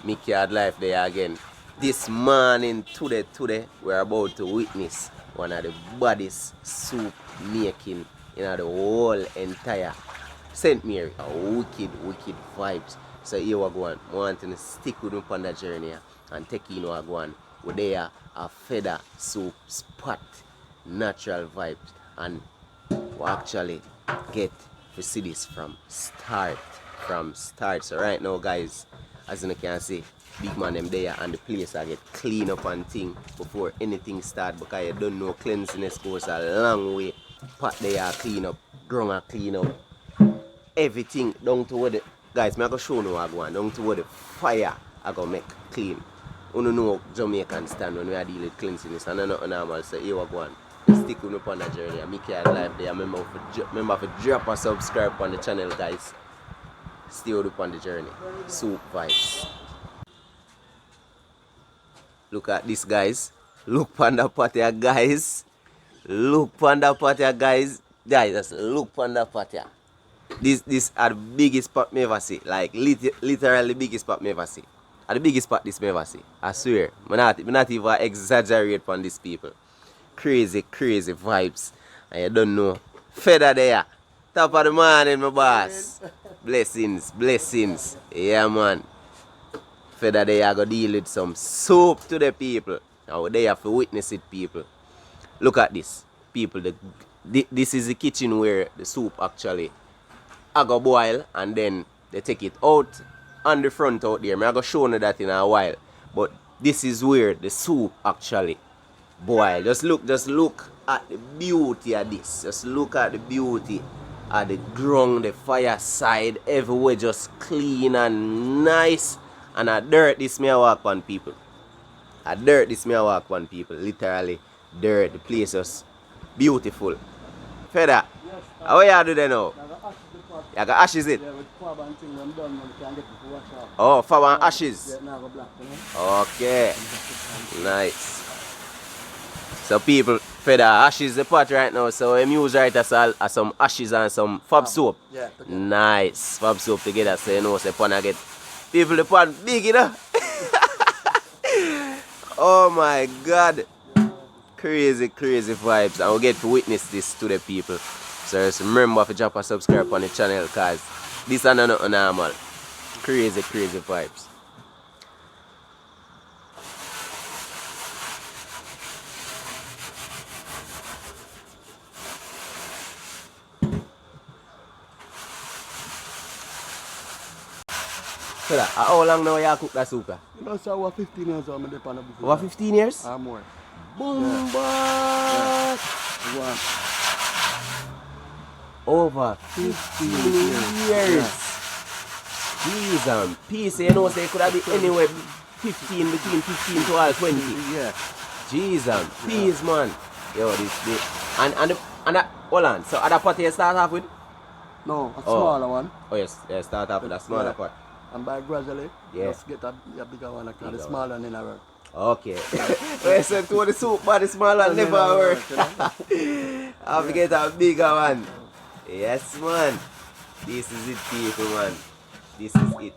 Mickey Yard Life there again. This morning, today, we're about to witness one of the baddest soup making in the whole entire St. Mary. A wicked vibes. So here we go on. I want to stick with me on the journey and take in what go on. We're there a feather soup spot, natural vibes, and we actually get to see this from start. So right now, guys, as you can see, big man them there and the place I get clean up and thing before anything start, because you don't know cleanliness goes a long way. Pot there clean up, ground clean up, everything down to where the guys, I'm gonna show you what I go on, down to where the fire I go make clean. You know Jamaican stand when we are dealing with cleanliness, and I'm not normal, so here we go on. Stick with me on the journey. Mickey Yard Life there. Remember to drop a subscribe on the channel, guys. Stay up on the journey. Soup vibes. Look at this, guys. Look on the pot here, guys. Look on the pot here, guys. Guys, look on the pot here. This are the biggest pot me ever see. Like literally biggest pot me ever see. Are the biggest pot this me ever see. I swear. I'm not even exaggerate on these people. Crazy vibes. And you don't know. Feather there. Top of the morning, my boss. Blessings. Yeah, man. Feather there, I go deal with some soup to the people. Now they have to witness it, people. Look at this. People, this is the kitchen where the soup actually I go boil, and then they take it out on the front out there. I go show you that in a while. But this is where the soup actually boil. Just look at the beauty of this. Just look at the beauty of the ground, the fireside, everywhere just clean and nice. And a dirt this me I walk on, people. A dirt this me I walk on, people. Literally dirt. The place is beautiful. Feather, yes, how you do that now? You got ashes it? Yeah, with fab and thing when done, man, can get it to wash out. Oh, fab and ashes? Yeah, now go black, you know? Okay. Nice. So people, Feather, ashes the pot right now. So I'm use right as some ashes and some fab soap. Yeah. Nice. Fab soap together, so you know say pan get. People, the pot big, you know? Oh my God. Crazy vibes. And we'll get to witness this to the people. So just remember to drop a subscribe on the channel, because this is not normal. Crazy vibes. So how long now you cook that soup? You know, so over 15 years I'm depend on before. Over 15 years? Or more. Boom, yeah. Over 15 years. Jeez, and peace, you know, so it could have been anywhere between 15 to all 20. Yeah. Jeez, and peace, man. Yo, this. And hold on, so other pot you start off with? No, a smaller one. Oh, yes, start off with a smaller pot. And by gradually, just get a bigger one, because the smaller one never work. Okay. Well, so to the soup, but the small one never work. I have to get a bigger one. Yes, man. This is it, people, man. This is it.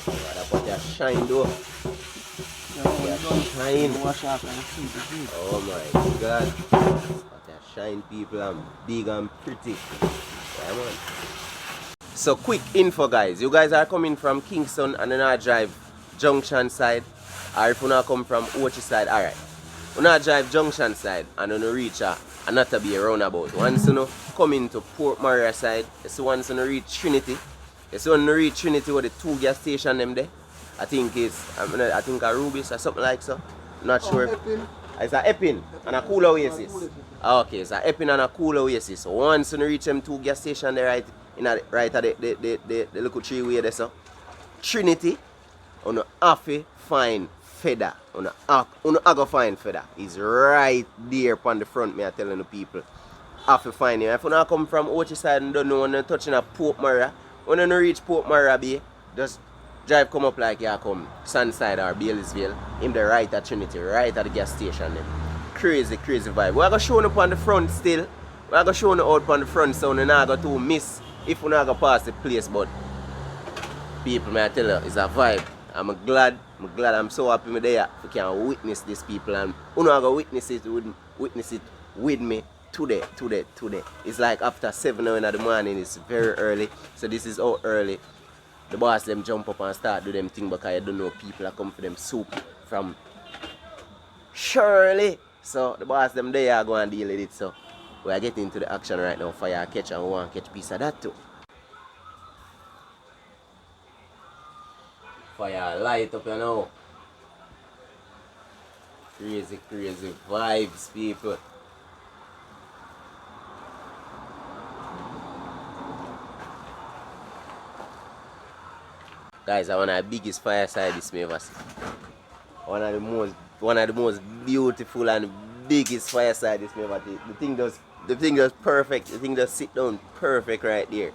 Gotta put your shine, though. Shine. Oh my God. But that shine, people, and big and pretty. Yeah, man. So quick info, guys. You guys are coming from Kingston and then I drive Junction side, or if you not come from Ochi side, alright. You not drive Junction side and then you reach another be a roundabout. Once you come into Port Maria side, it's once you reach Trinity. It's when you reach Trinity with the two gas station them there. I think it's a Rubis or something like so. Not sure. It's a Epping and a Cool Oasis. Okay, it's a Epping and a Cool Oasis. So once you reach them two gas station there, right at the little tree way there, so Trinity, on the half find Feather. On the go find Feather. He's right there upon the front, me I telling the people. Half find him. If you not come from Ochi side and don't know when you're touching a Port Maria, when you reach Port Maria Bay, just drive come up like you come Sunside or Bailey'sville, in the right at Trinity, right at the gas station then. crazy vibe. We're gonna show up on the front still. We're gonna show you out on the front so we're not going to miss if we're not gonna pass the place, but people, may I tell you, it's a vibe. I'm glad, I'm so happy me there we can witness this people, and you know I go witness it with me today. It's like after 7 in the morning, it's very early. So this is how early the boss them jump up and start do them thing, because I don't know people are come for them soup from Shirley. So the boss them there are going to deal with it. So we are getting into the action right now. Fire catch, and we want to catch piece of that too. Fire light up, you know. Crazy vibes, people. Guys, I one of the biggest fireside this may ever see. One of the most beautiful and biggest fireside this may ever see. The thing does perfect. The thing does sit down perfect right there.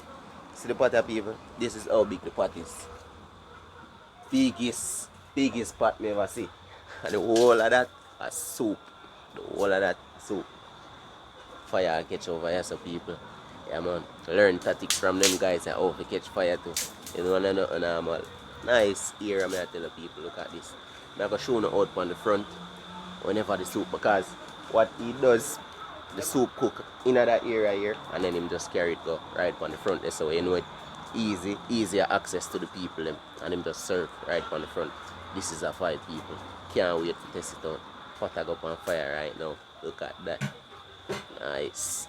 See the pot of people? This is how big the pot is. Biggest pot me ever see. And the whole of that a soup. The whole of that soup. Fire catch over here, so people. Yeah, man. Learn tactics from them guys and how to catch fire too. You know, nothing normal. Nice area, I tell the people, look at this. I'm going to show you out on the front whenever the soup, because what he does, the soup cook in that area here, and then him just carry it go right on the front there, so you know it easier access to the people them, and him just serve right on the front. This is a fight, people. Can't wait to test it out. Pot go up on fire right now. Look at that. Nice.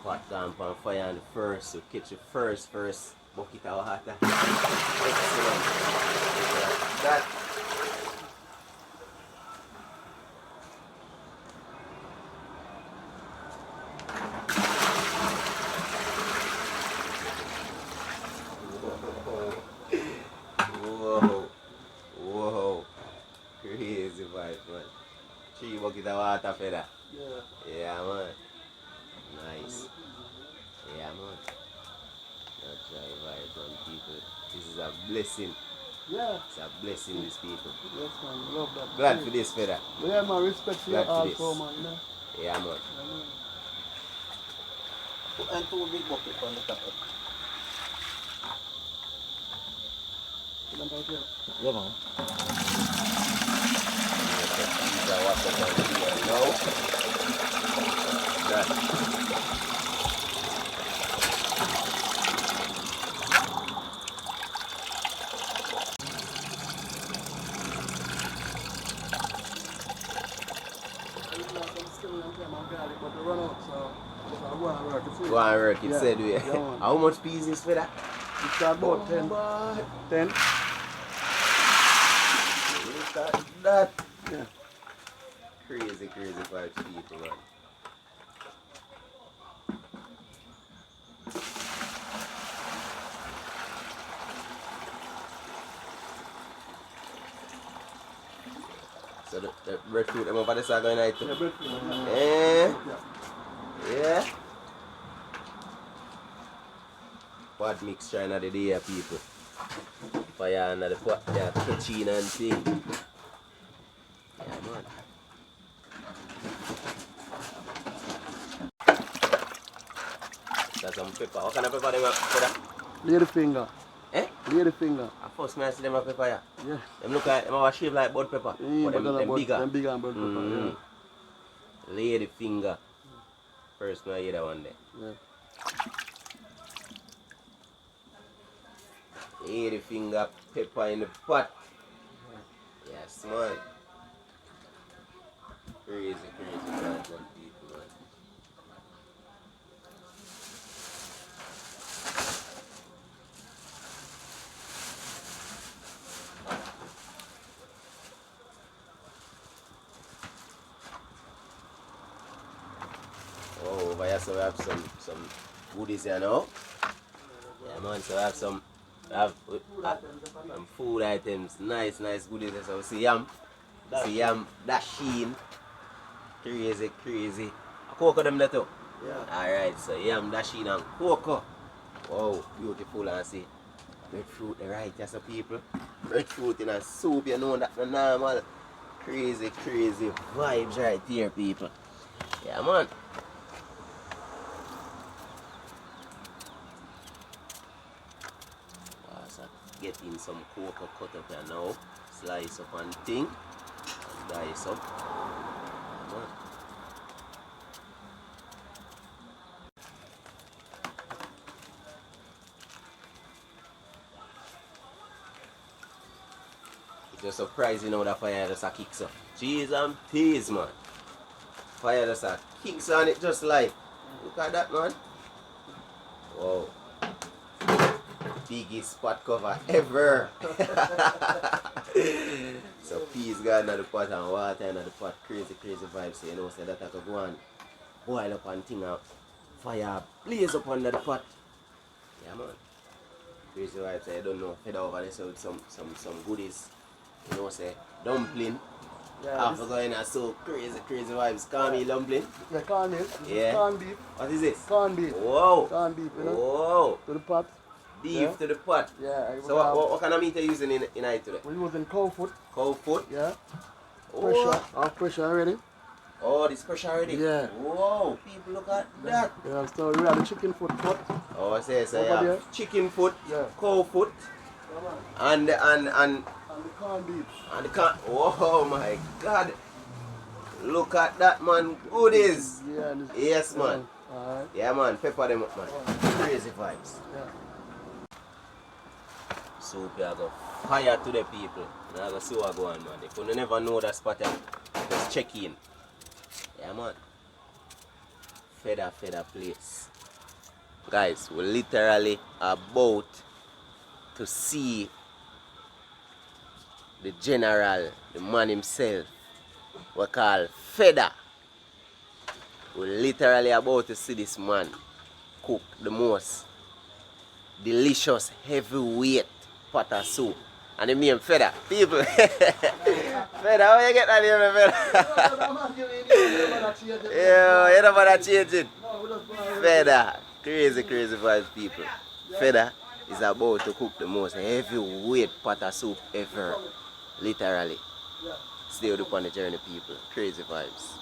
Pot gone on fire on the first, so catch the first bucket of water. Excellent. That. Whoa. Crazy vibe, man. 3 buckets of water for that. Yeah, man. Nice. Yeah, man. Natural vibes on people. This is a blessing. Yeah. It's a blessing, these people. Yes, man. Love that. Glad for this, fella. Yeah, man. Respect for you also, man. You know? Yeah, man. And 2 big buckets on the top. Yeah, man. Go and work it, said we. How much pieces for that? It's about 10. 10. Look at that. Yeah. Crazy vibes, people, man. So the breadfruit, I'm over this are going out. Yeah, breadfruit. Yeah. Pot mixture in the day, people. Fire under the pot, yeah, catching and thing. Yeah, man. That's some pepper. What kind of pepper they have for that? Lady finger. Eh? Lady finger. I first man see them have pepper, yeah. Yeah. Them look like, them have a shape like bud pepper. But them bigger. Them bigger and bud pepper, yeah. Lady finger. First man hear that one there. Yeah. Lady finger pepper in the pot. Yes, man. Crazy man, some people, man. Oh, over here so we have some goodies here now. Yeah, man, so we have some food items, nice goodies. So we see yam, Dasheen, crazy. A cocoa them there too. Yeah. Alright, so yam, Dasheen and cocoa. Wow, beautiful and see. Breadfruit, right, yes, people. Breadfruit in a soup, you know that the normal. Crazy, crazy vibes right here, people. Yeah, man. So get in some cocoa cut up here now. Slice up and thing. And dice up. Yeah, man. It's just surprising how the fire just a kicks up. Cheese and peas, man. Fire just a kicks on it just like. Look at that, man. Wow. Biggest spot cover ever. So peas got another pot and water another pot. Crazy, crazy vibes. So you know, so that I could go and boil up and thing out. Fire blaze up under the pot. Yeah, man. Crazy vibes. So you don't know, fed over there so with some goodies. You know, say dumpling. Yeah, After going and so crazy, crazy vibes. Corn meal dumpling. Yeah, corn beef. Yeah. Corn beef. What is this? Corn beef. Whoa. Corn beef, you know. Whoa. To the pot. Beef Yeah. to the pot. Yeah. So what kind of meat are you using in it today? We're using cow foot. Cow foot? Yeah. Oh. Pressure. Our pressure already. Oh, this pressure already? Yeah. Whoa, people look at that. Yeah, so we have the chicken foot. Oh, I say, so Over you have there. chicken foot, Yeah. cow foot, Yeah, man. and And the corn beef. the can. Oh my God. Look at that, man. Goodies. Yeah. And it's, Yes, man. Alright. Yeah, man. Pepper them up, man. Crazy vibes. Yeah. So we are going fire to the people. And I go see what go on, man. If you never know that spot, just check in. Yeah, man. Feather place. Guys, we're literally about to see the general, the man himself, we call Feather. We're literally about to see this man cook the most delicious heavyweight pot of soup. And the name Feather. People. Feather, how you get that name, Feather? Yeah, you don't want to change it. Feather. Crazy, crazy vibes, people. Feather is about to cook the most heavyweight pot of soup ever. Literally. Stay with on the journey, people. Crazy vibes.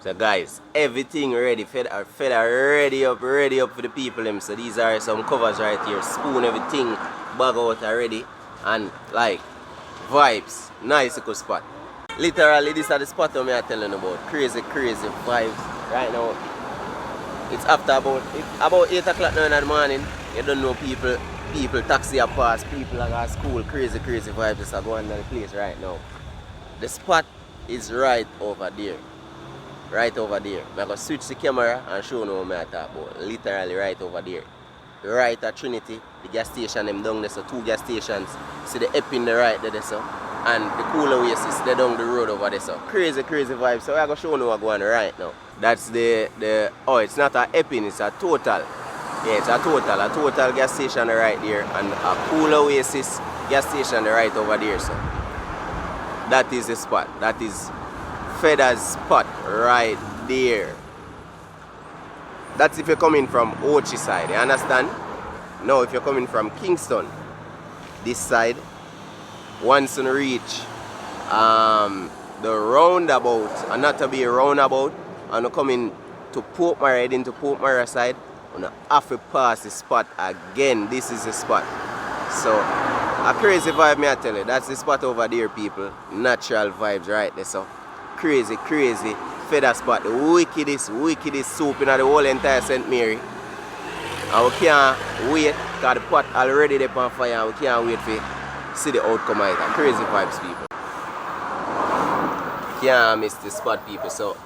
So guys, everything ready, feather ready up for the people them. So these are some covers right here, spoon everything, bag out already, and like vibes, nice little spot. Literally this is the spot I'm telling you about, crazy vibes. Right now, it's after about 8 o'clock now in the morning. You don't know people taxi are pass, people are at school, crazy vibes just are going to the place right now. The spot is right over there. Right over there. I'm going to switch the camera and show you what I'm talking about. Literally right over there. Right at Trinity, the gas station them down there, so 2 gas stations. See the Ep in the right there, so. And the Cool Oasis, they down the road over there, so. Crazy vibes. So I'm going to show you what's going on right now. That's the oh, it's not a Epping, it's a Total. Yeah, it's a Total gas station right there. And a Cool Oasis gas station right over there, so. That is the spot. That is Feather's spot right there. That's if you're coming from Ochi side, you understand? Now if you're coming from Kingston, this side, once you reach the roundabout, and not to be a roundabout, and you're coming to Portmore, heading to Portmore side, you have to pass the spot again. This is the spot. So a crazy vibe, me I tell you. That's the spot over there, people. Natural vibes right there, so. Crazy feather spot. The wickedest soup in the whole entire St. Mary. And we can't wait because the pot already there on fire and we can't wait to see the outcome of it. Crazy vibes, people. Can't miss the spot, people. So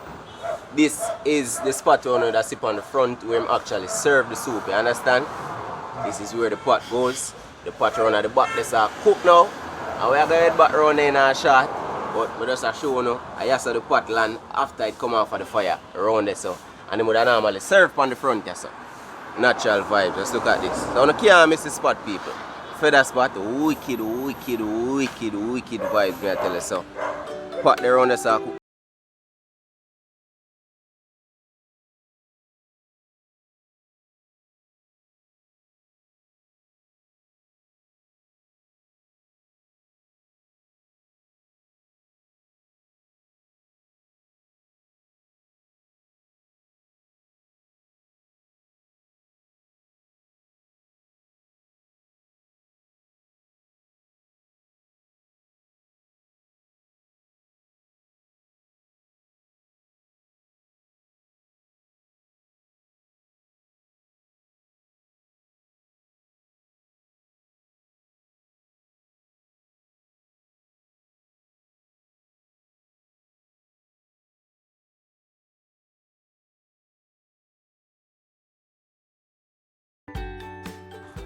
this is the spot owner that sit on the front where I'm actually serve the soup, you understand? This is where the pot goes. The pot around at the back, this are cook now. And we are going to head back around there in a shot But I just show you, I saw the pot land after it come off of the fire around there so. And they would normally serve on the front there so. Natural vibe, just look at this. So you can't miss the spot people. Feather spot, wicked vibe, may I tell you so. Pot there around there so.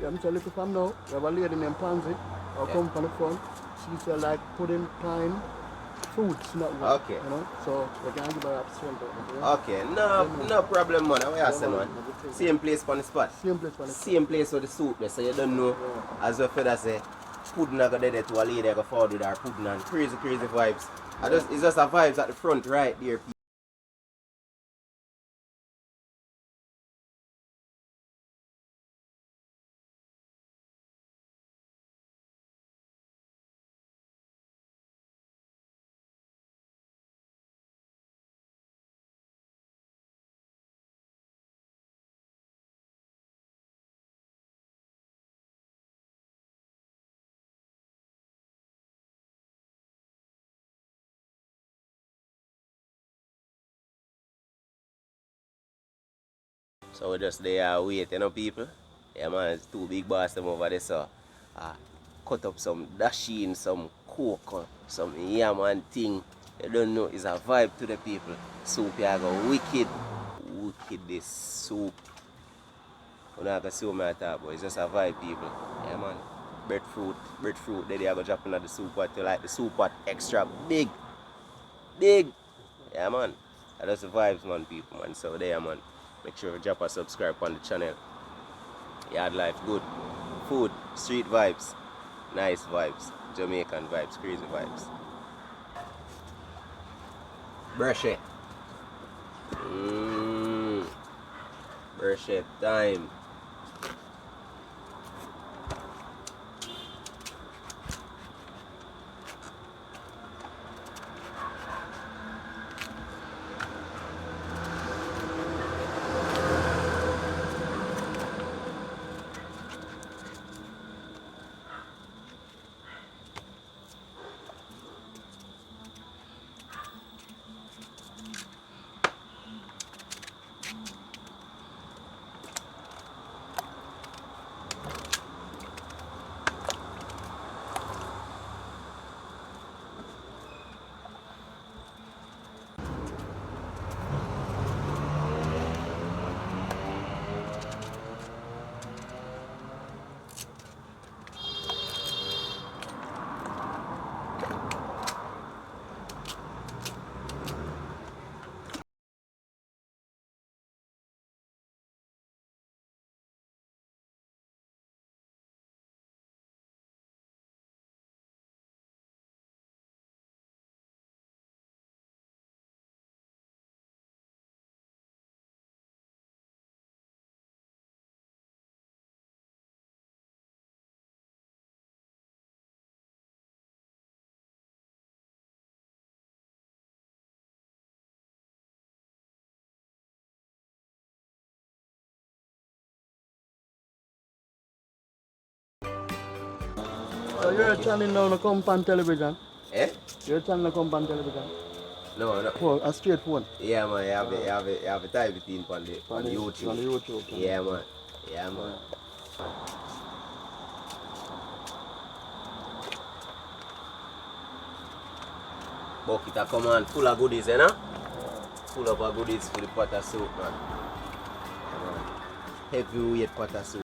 Yeah, I'm telling you from now, we have a lady named Pansy, I'll come from the front. She said like pudding, pine, fruits, not one. Okay. You know, so we can give her a strength. Okay, no problem man, what you say man? Same place on the spot. Same place for the Same place with the soup there, so you don't know, as well Feather say, pudding I got there to a lady I got forward with her pudding and crazy vibes. It's just a vibes at the front right there. So we just there waiting, you know, people. Yeah man, it's two big boss them over there so cut up some Dasheen, some coke, some yam and thing. You don't know, it's a vibe to the people. Soup here go wicked this soup. You know I can see what I talk about, it's just a vibe people. Yeah man. Breadfruit, they go drop in the soup pot. You like the soup pot extra big. Yeah man. That's the vibes man people man. So there man. Make sure you drop a subscribe on the channel. Yard life good. Food, street vibes, nice vibes, Jamaican vibes, crazy vibes. Brush it. Brush it time. So you're a channel now on the compound television? Eh? You're a channel on compound television? No. Phone, a straight phone? Yeah man, you have a type it in on the YouTube. On the YouTube. Yeah man. Yeah man. Bucket a come on full of goodies, you know? Full of goodies for the pot of soup, man. Heavyweight pot of soup.